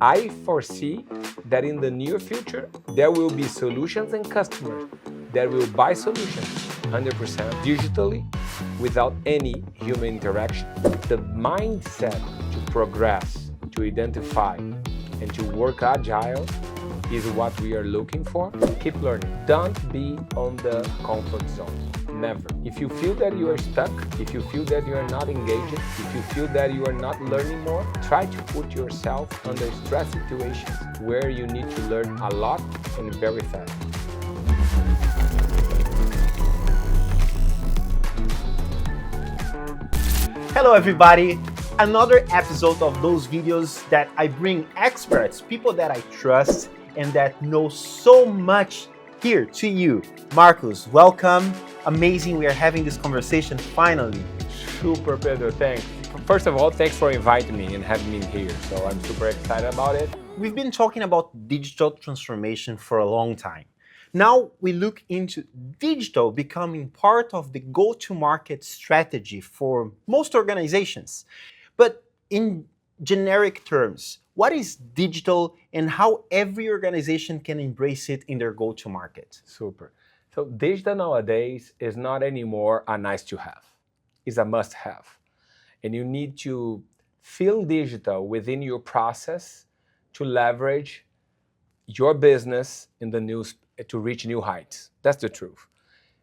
I foresee that in the near future, there will be solutions and customers that will buy solutions 100% digitally without any human interaction. The mindset to progress, to identify, and to work agile is what we are looking for. Keep learning. Don't be on the comfort zone. Never. If you feel that you are stuck, if you feel that you are not engaged, if you feel that you are not learning more, try to put yourself under stress situations where you need to learn a lot and very fast. Hello everybody! Another episode of those videos that I bring experts, people that I trust and that know so much here to you. Marcus, welcome. Amazing we are having this conversation finally. Super, Pedro, thanks. First of all, thanks for inviting me and having me here. So I'm super excited about it. We've been talking about digital transformation for a long time. Now we look into digital becoming part of the go-to-market strategy for most organizations. But in generic terms, what is digital and how every organization can embrace it in their go-to-market? Super. So digital nowadays is not anymore a nice to have. It's a must have. And you need to feel digital within your process to leverage your business in the news to reach new heights. That's the truth.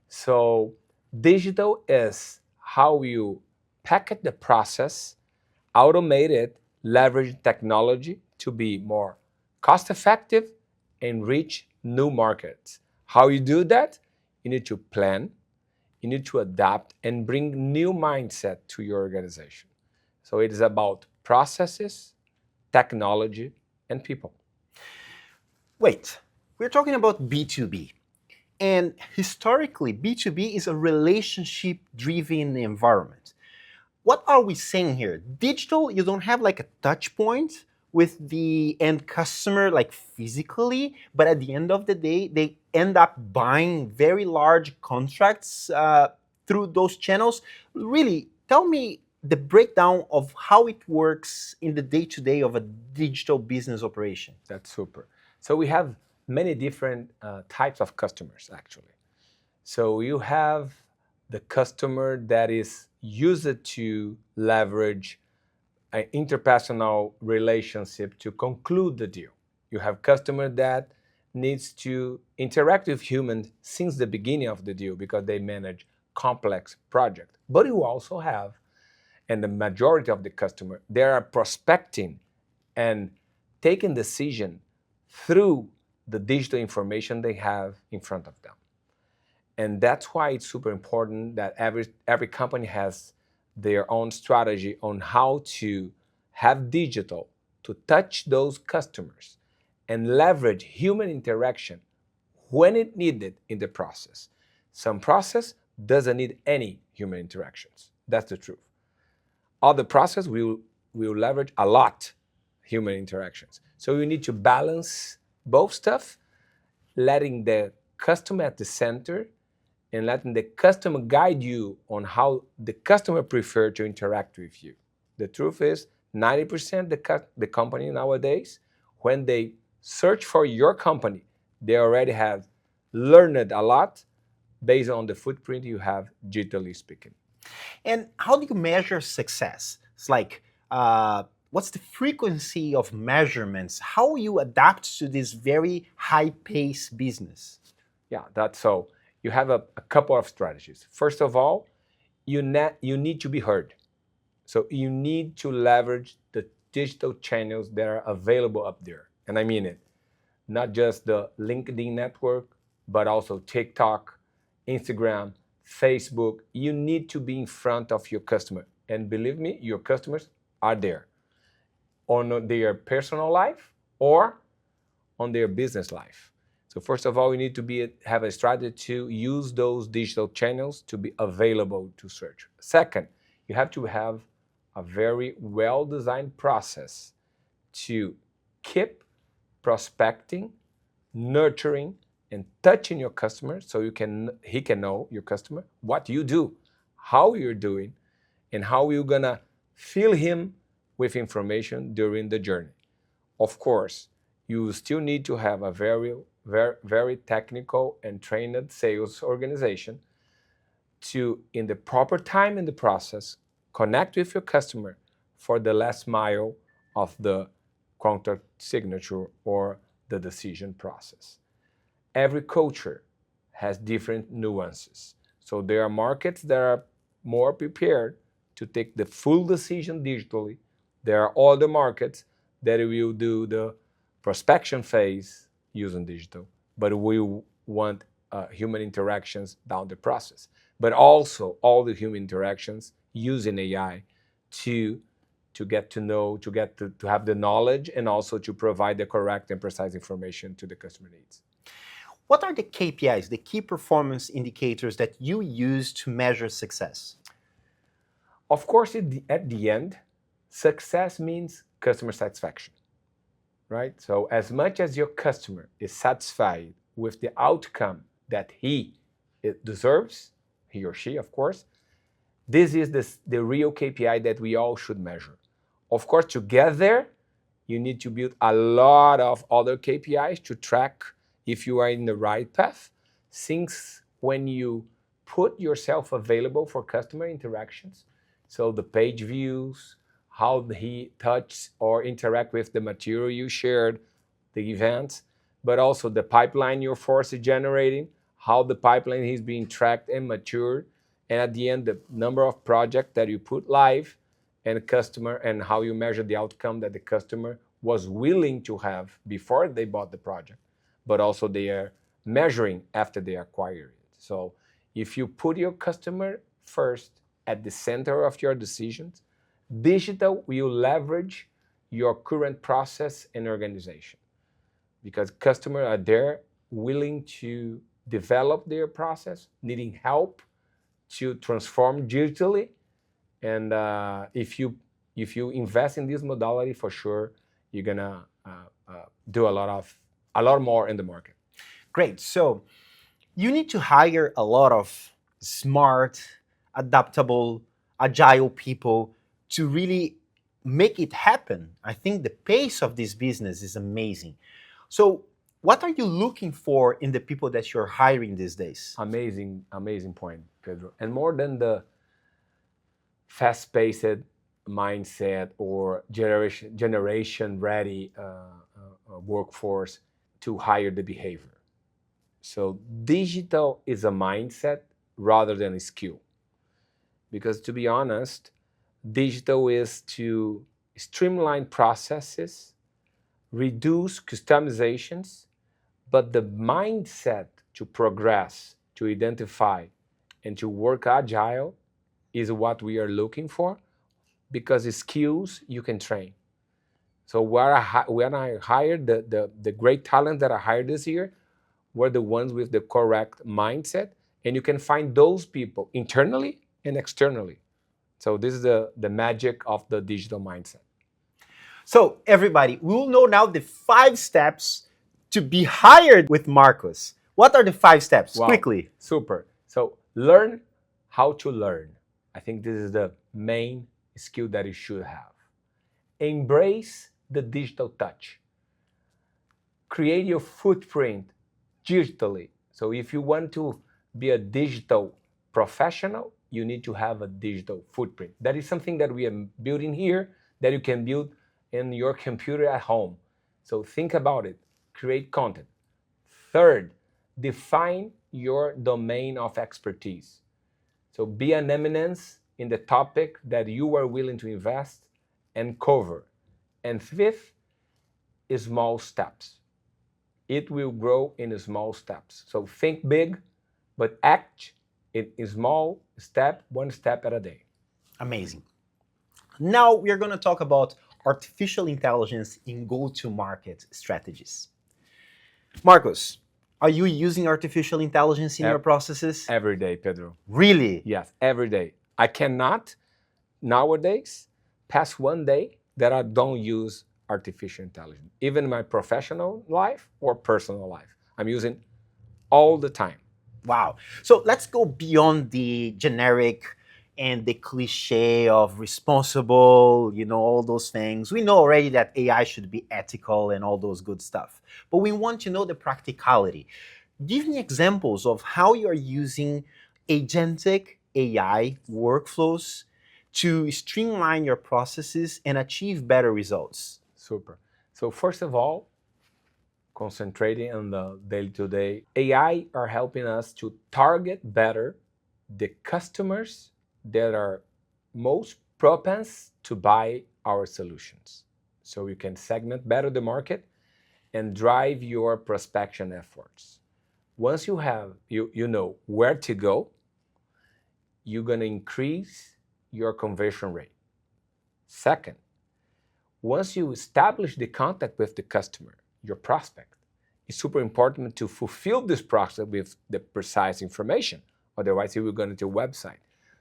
So digital is how you packet the process, automate it, leverage technology to be more cost effective and reach new markets. How you do that? You need to plan, you need to adapt and bring new mindset to your organization. So it is about processes, technology, and people. Wait, we're talking about B2B. And historically, B2B is a relationship-driven environment. What are we saying here? Digital, you don't have like a touch point with the end customer like physically, but at the end of the day, they end up buying very large contracts through those channels. Really, tell me the breakdown of how it works in the day-to-day of a digital business operation. That's super. So we have many different types of customers, actually. So you have the customer that is used to leverage an interpersonal relationship to conclude the deal. You have customer that needs to interact with humans since the beginning of the deal because they manage complex projects. But you also have, and the majority of the customer, they are prospecting and taking decision through the digital information they have in front of them. And that's why it's super important that every company has their own strategy on how to have digital to touch those customers and leverage human interaction when it needed in the process. Some process doesn't need any human interactions. That's the truth. Other process will leverage a lot human interactions. So you need to balance both stuff, letting the customer at the center and letting the customer guide you on how the customer prefer to interact with you. The truth is 90% the company nowadays, when they search for your company, they already have learned a lot based on the footprint you have digitally speaking. And how do you measure success? It's like, what's the frequency of measurements? How you adapt to this very high-paced business? Yeah, that's so. You have a couple of strategies. First of all, you need to be heard. So you need to leverage the digital channels that are available up there. And I mean it. Not just the LinkedIn network, but also TikTok, Instagram, Facebook. You need to be in front of your customer. And believe me, your customers are there on their personal life or on their business life. So first of all, you need to have a strategy to use those digital channels to be available to search. Second, you have to have a very well-designed process to keep prospecting, nurturing, and touching your customer so he can know, your customer, what you do, how you're doing, and how you're gonna fill him with information during the journey. Of course, you still need to have a very technical and trained sales organization to, in the proper time in the process, connect with your customer for the last mile of the contract signature or the decision process. Every culture has different nuances. So there are markets that are more prepared to take the full decision digitally. There are other markets that will do the prospection phase using digital, but we want human interactions down the process. But also all the human interactions using AI to get to know, to have the knowledge, and also to provide the correct and precise information to the customer needs. What are the KPIs, the key performance indicators that you use to measure success? Of course, at the end, success means customer satisfaction, right? So as much as your customer is satisfied with the outcome that he deserves, he or she, of course, this is the real KPI that we all should measure. Of course, together, you need to build a lot of other KPIs to track if you are in the right path. Since when you put yourself available for customer interactions, so the page views, how he touches or interact with the material you shared, the events, but also the pipeline your force is generating, how the pipeline is being tracked and matured, and at the end, the number of projects that you put live and customer, and how you measure the outcome that the customer was willing to have before they bought the project, but also they are measuring after they acquire it. So if you put your customer first at the center of your decisions, digital will leverage your current process and organization, because customers are there willing to develop their process, needing help to transform digitally. And if you invest in this modality, for sure you're gonna do a lot more in the market. Great. So you need to hire a lot of smart, adaptable, agile people to really make it happen. I think the pace of this business is amazing. So what are you looking for in the people that you're hiring these days? Amazing point, Pedro. And more than the fast-paced mindset or generation ready workforce to hire the behavior. So digital is a mindset rather than a skill. Because to be honest, digital is to streamline processes, reduce customizations, but the mindset to progress, to identify, and to work agile is what we are looking for, because skills you can train. So when I hired the great talent that I hired this year were the ones with the correct mindset, and you can find those people internally and externally. So this is the magic of the digital mindset. So everybody, we will know now the 5 steps to be hired with Marcus. What are the 5 steps? Wow. Quickly. Super. So learn how to learn. I think this is the main skill that you should have. Embrace the digital touch. Create your footprint digitally. So if you want to be a digital professional, you need to have a digital footprint. That is something that we are building here that you can build in your computer at home. So think about it. Create content. Third, define your domain of expertise. So be an eminence in the topic that you are willing to invest and cover. And fifth, small steps. It will grow in small steps. So think big, but act in a small step, one step at a day. Amazing. Now we are going to talk about artificial intelligence in go-to-market strategies. Marcus, are you using artificial intelligence in your processes? Every day, Pedro. Really? Yes, every day. I cannot nowadays pass one day that I don't use artificial intelligence, even in my professional life or personal life. I'm using all the time. Wow. So let's go beyond the generic, and the cliche of responsible, all those things. We know already that AI should be ethical and all those good stuff. But we want to know the practicality. Give me examples of how you're using agentic AI workflows to streamline your processes and achieve better results. Super. So first of all, concentrating on the day-to-day, AI are helping us to target better the customers that are most propense to buy our solutions. So you can segment better the market and drive your prospection efforts. Once you know where to go, you're going to increase your conversion rate. Second, once you establish the contact with the customer, your prospect, it's super important to fulfill this process with the precise information. Otherwise, you will go into your website.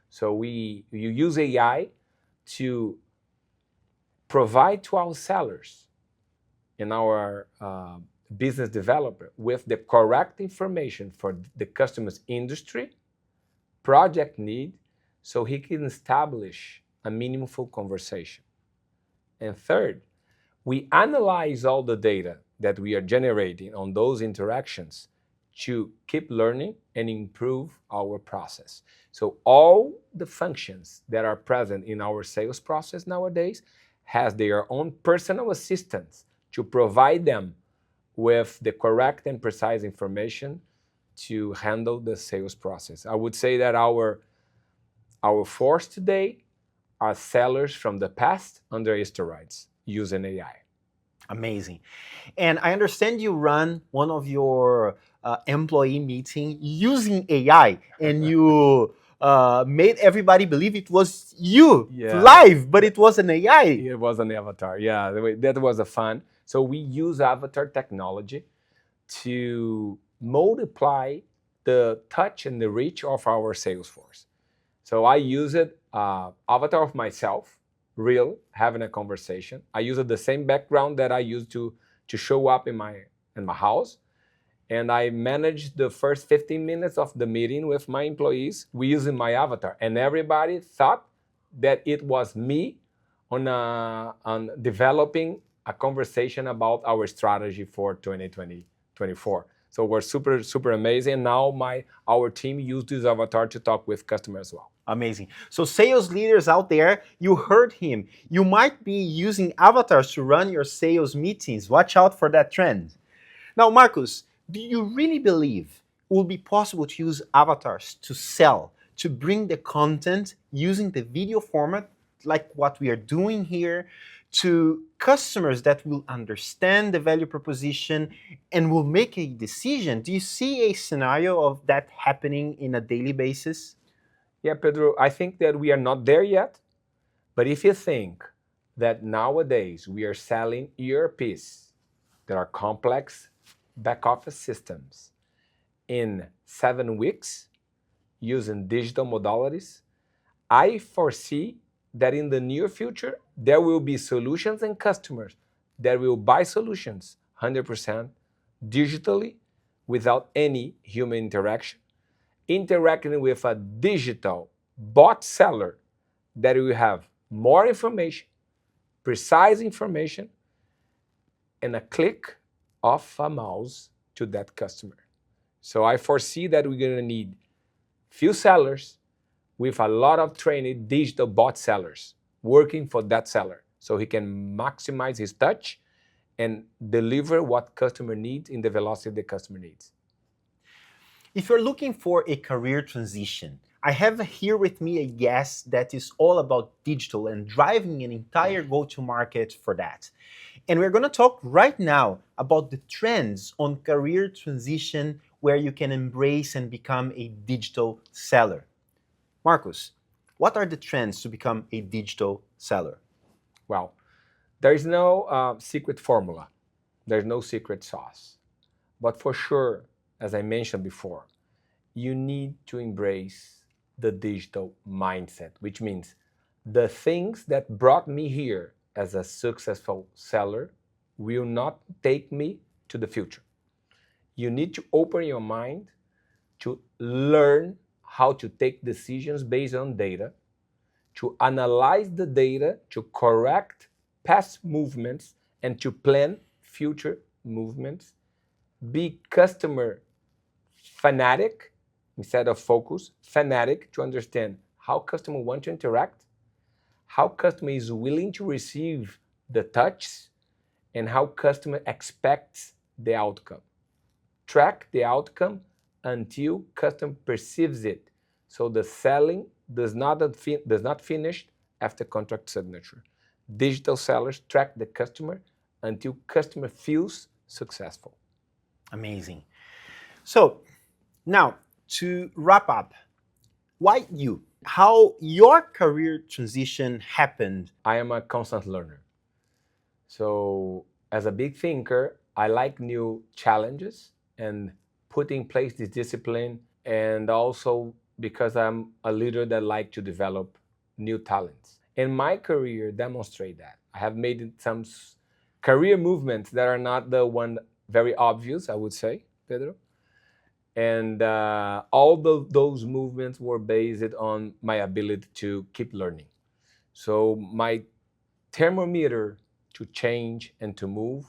So you use AI to provide to our sellers and our business developer with the correct information for the customer's industry, project need, so he can establish a meaningful conversation. And third, we analyze all the data that we are generating on those interactions to keep learning and improve our process. So all the functions that are present in our sales process nowadays has their own personal assistants to provide them with the correct and precise information to handle the sales process. I would say that our force today are sellers from the past under steroids using AI. Amazing. And I understand you run one of your employee meeting using AI, and you made everybody believe it was you live, but it was an AI. It was an avatar. Yeah, that was a fun. So we use avatar technology to multiply the touch and the reach of our sales force. So I use it, avatar of myself, real, having a conversation. I use the same background that I used to show up in my house. And I managed the first 15 minutes of the meeting with my employees using my avatar. And everybody thought that it was me on developing a conversation about our strategy for 2024. So we're super, super amazing. Now our team used this avatar to talk with customers as well. Amazing. So sales leaders out there, you heard him. You might be using avatars to run your sales meetings. Watch out for that trend. Now, Marcus, do you really believe it will be possible to use avatars to sell, to bring the content using the video format like what we are doing here to customers that will understand the value proposition and will make a decision? Do you see a scenario of that happening in a daily basis? Yeah, Pedro, I think that we are not there yet. But if you think that nowadays we are selling ERPs that are complex back office systems in 7 weeks using digital modalities, I foresee that in the near future, there will be solutions and customers that will buy solutions 100% digitally without any human interaction, interacting with a digital bot seller that will have more information, precise information, and a click of a mouse to that customer. So I foresee that we're going to need few sellers with a lot of trained digital bot sellers working for that seller so he can maximize his touch and deliver what customer needs in the velocity the customer needs. If you're looking for a career transition, I have here with me a guest that is all about digital and driving an entire go-to-market for that. And we're going to talk right now about the trends on career transition where you can embrace and become a digital seller. Marcus, what are the trends to become a digital seller? Well, there is no secret formula. There's no secret sauce. But for sure, as I mentioned before, you need to embrace the digital mindset, which means the things that brought me here as a successful seller will not take me to the future. You need to open your mind to learn how to take decisions based on data to analyze the data, to correct past movements, and to plan future movements. Be customer fanatic instead of focus, fanatic to understand how customer want to interact, how customer is willing to receive the touch, and how customer expects the outcome. Track the outcome until customer perceives it. So the selling does not finish after contract signature. Digital sellers track the customer until customer feels successful. Amazing. So now to wrap up, why you? How your career transition happened? I am a constant learner. So as a big thinker, I like new challenges and put in place this discipline, and also because I'm a leader that like to develop new talents. And my career demonstrate that. I have made some career movements that are not the one very obvious, I would say, Pedro. And all those movements were based on my ability to keep learning. So my thermometer to change and to move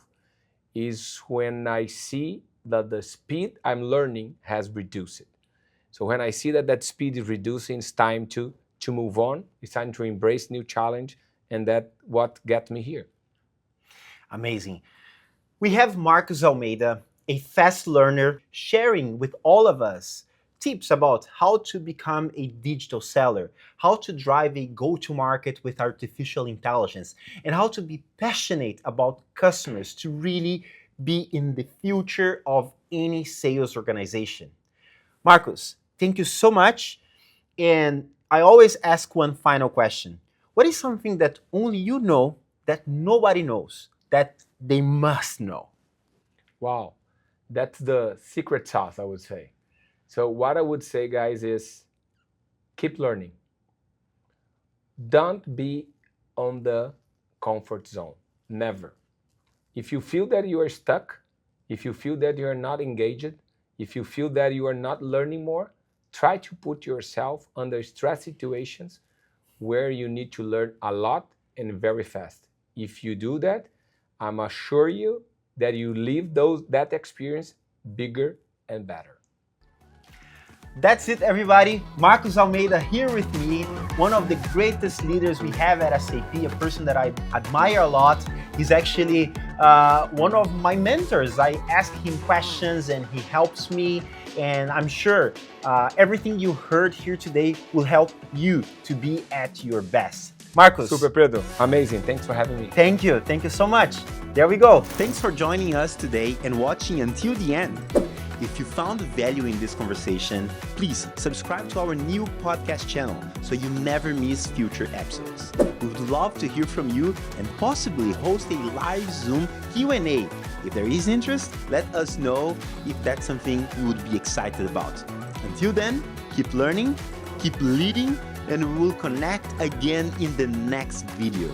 is when I see that the speed I'm learning has reduced. So when I see that that speed is reducing, it's time to move on. It's time to embrace new challenge, and that's what got me here. Amazing. We have Marcus Almeida, a fast learner, sharing with all of us tips about how to become a digital seller, how to drive a go-to-market with artificial intelligence, and how to be passionate about customers to really be in the future of any sales organization. Marcus, thank you so much. And I always ask one final question. What is something that only you know that nobody knows, that they must know? Wow, that's the secret sauce, I would say. So what I would say, guys, is keep learning. Don't be on the comfort zone. Never. If you feel that you are stuck, if you feel that you are not engaged, if you feel that you are not learning more, try to put yourself under stress situations where you need to learn a lot and very fast. If you do that, I'm assure you that you leave that experience bigger and better. That's it, everybody. Marcus Almeida here with me, one of the greatest leaders we have at SAP, a person that I admire a lot. He's actually one of my mentors. I ask him questions and he helps me. And I'm sure everything you heard here today will help you to be at your best. Marcus. Super, Pedro. Amazing. Thanks for having me. Thank you. Thank you so much. There we go. Thanks for joining us today and watching until the end. If you found value in this conversation, please subscribe to our new podcast channel so you never miss future episodes. We would love to hear from you and possibly host a live Zoom Q&A. If there is interest, let us know if that's something you would be excited about. Until then, keep learning, keep leading, and we will connect again in the next video.